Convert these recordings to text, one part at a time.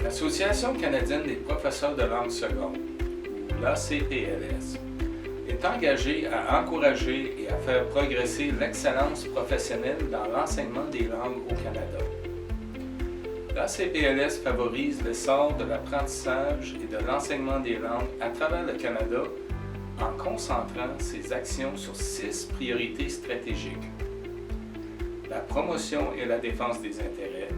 L'Association canadienne des professeurs de langue seconde, ou l'ACPLS, est engagée à encourager et à faire progresser l'excellence professionnelle dans l'enseignement des langues au Canada. L'ACPLS favorise l'essor de l'apprentissage et de l'enseignement des langues à travers le Canada en concentrant ses actions sur 6 priorités stratégiques. La promotion et la défense des intérêts,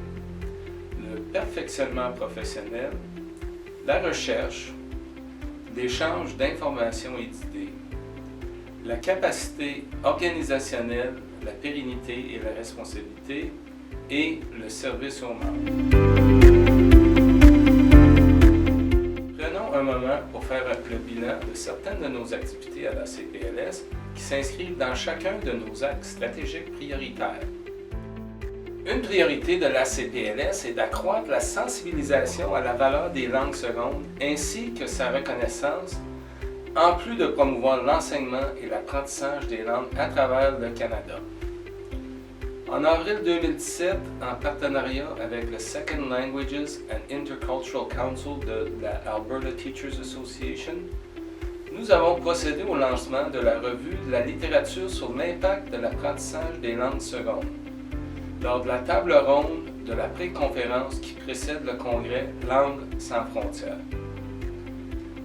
le perfectionnement professionnel, la recherche, l'échange d'informations et d'idées, la capacité organisationnelle, la pérennité et la responsabilité, et le service aux membres. Prenons un moment pour faire le bilan de certaines de nos activités à la CPLS qui s'inscrivent dans chacun de nos axes stratégiques prioritaires. Une priorité de la CPLS est d'accroître la sensibilisation à la valeur des langues secondes ainsi que sa reconnaissance, en plus de promouvoir l'enseignement et l'apprentissage des langues à travers le Canada. En avril 2017, en partenariat avec le Second Languages and Intercultural Council de la Alberta Teachers Association, nous avons procédé au lancement de la revue de la littérature sur l'impact de l'apprentissage des langues secondes, lors de la table ronde de la pré-conférence qui précède le congrès Langues sans frontières.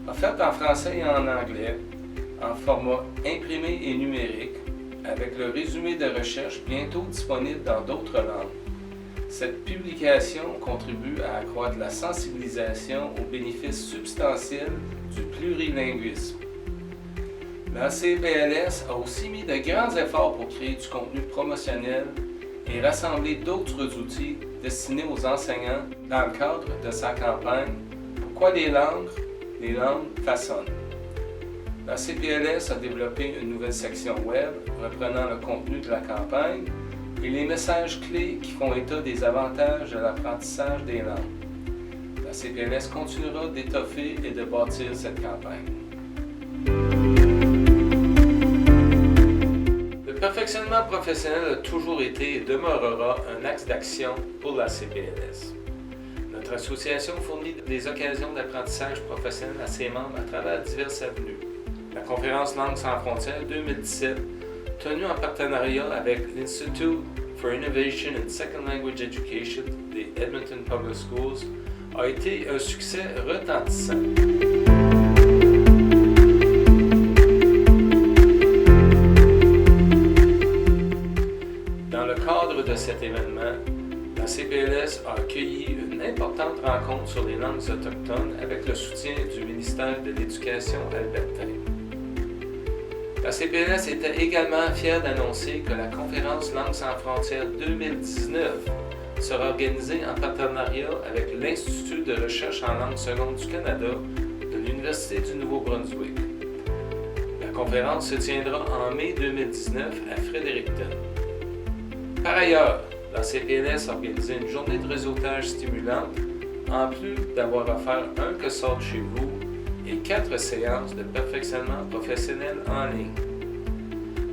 Offerte en français et en anglais, en format imprimé et numérique, avec le résumé de recherche bientôt disponible dans d'autres langues. Cette publication contribue à accroître la sensibilisation aux bénéfices substantiels du plurilinguisme. La CPLS a aussi mis de grands efforts pour créer du contenu promotionnel et rassembler d'autres outils destinés aux enseignants dans le cadre de sa campagne « Pourquoi les langues façonnent ». La CPLS a développé une nouvelle section web reprenant le contenu de la campagne et les messages clés qui font état des avantages de l'apprentissage des langues. La CPLS continuera d'étoffer et de bâtir cette campagne. Le perfectionnement professionnel a toujours été et demeurera un axe d'action pour la CPLS. Notre association fournit des occasions d'apprentissage professionnel à ses membres à travers diverses avenues. La conférence Langues sans frontières 2017, tenue en partenariat avec l'Institute for Innovation in Second Language Education des Edmonton Public Schools, a été un succès retentissant. Dans le cadre de cet événement, la CPLS a accueilli une importante rencontre sur les langues autochtones avec le soutien du ministère de l'Éducation albertain. La CPLS était également fière d'annoncer que la conférence Langues sans frontières 2019 sera organisée en partenariat avec l'Institut de recherche en langue seconde du Canada de l'Université du Nouveau-Brunswick. La conférence se tiendra en mai 2019 à Fredericton. Par ailleurs, la CPLS a organisé une journée de réseautage stimulante, en plus d'avoir offert un que sorte chez vous et 4 séances de perfectionnement professionnel en ligne.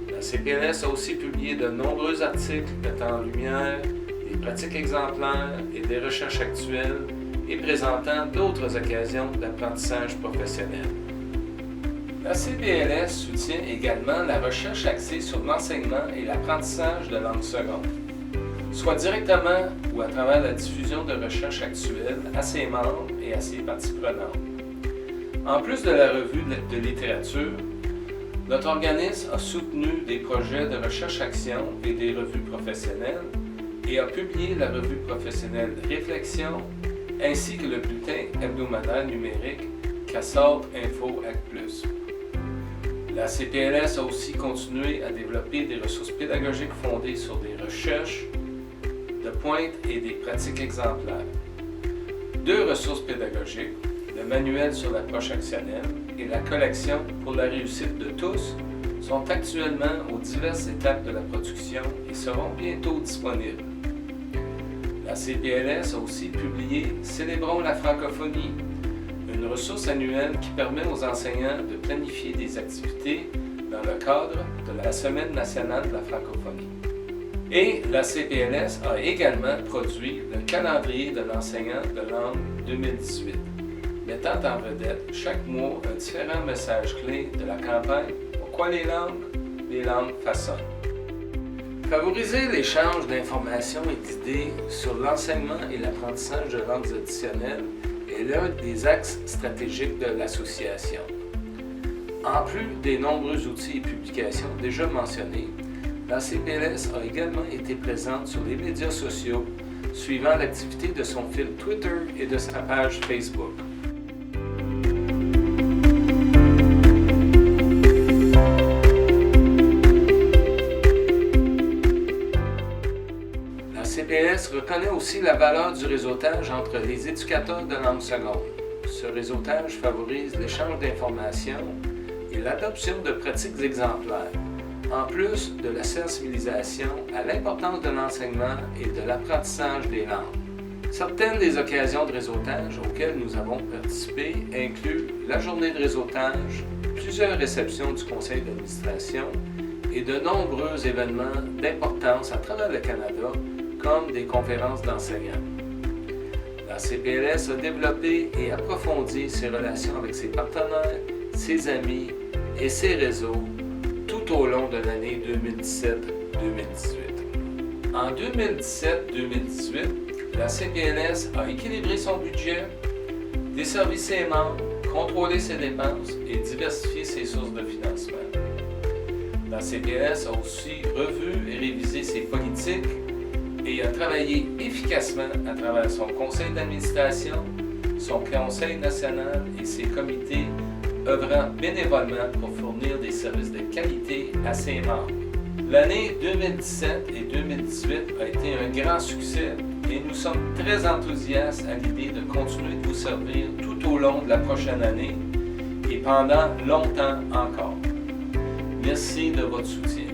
La CPLS a aussi publié de nombreux articles mettant en lumière des pratiques exemplaires et des recherches actuelles et présentant d'autres occasions d'apprentissage professionnel. La CPLS soutient également la recherche axée sur l'enseignement et l'apprentissage de langue seconde, soit directement ou à travers la diffusion de recherches actuelles à ses membres et à ses parties prenantes. En plus de la revue de littérature, notre organisme a soutenu des projets de recherche-action et des revues professionnelles et a publié la revue professionnelle Réflexion ainsi que le bulletin hebdomadaire numérique Cassard Info Ac+. La CPLS a aussi continué à développer des ressources pédagogiques fondées sur des recherches de pointe et des pratiques exemplaires. 2 ressources pédagogiques, le manuel sur l'approche actionnelle et la collection pour la réussite de tous, sont actuellement aux diverses étapes de la production et seront bientôt disponibles. La CPLS a aussi publié Célébrons la francophonie, une ressource annuelle qui permet aux enseignants de planifier des activités dans le cadre de la Semaine nationale de la francophonie. Et la CPLS a également produit le calendrier de l'enseignant de langue 2018, mettant en vedette chaque mois un différent message clé de la campagne « Pourquoi les langues façonnent ». Favoriser l'échange d'informations et d'idées sur l'enseignement et l'apprentissage de langues additionnelles est l'un des axes stratégiques de l'association. En plus des nombreux outils et publications déjà mentionnés, la CPLS a également été présente sur les médias sociaux, suivant l'activité de son fil Twitter et de sa page Facebook. La CPLS reconnaît aussi la valeur du réseautage entre les éducateurs de langue seconde. Ce réseautage favorise l'échange d'informations et l'adoption de pratiques exemplaires, en plus de la sensibilisation à l'importance de l'enseignement et de l'apprentissage des langues. Certaines des occasions de réseautage auxquelles nous avons participé incluent la journée de réseautage, plusieurs réceptions du conseil d'administration et de nombreux événements d'importance à travers le Canada, comme des conférences d'enseignants. La CPLS a développé et approfondi ses relations avec ses partenaires, ses amis et ses réseaux tout au long de l'année 2017-2018. En 2017-2018, la CPLS a équilibré son budget, desservi ses membres, contrôlé ses dépenses et diversifié ses sources de financement. La CPLS a aussi revu et révisé ses politiques et a travaillé efficacement à travers son conseil d'administration, son conseil national et ses comités œuvrant bénévolement pour fournir des services de qualité à ses membres. L'année 2017 et 2018 a été un grand succès et nous sommes très enthousiastes à l'idée de continuer de vous servir tout au long de la prochaine année et pendant longtemps encore. Merci de votre soutien.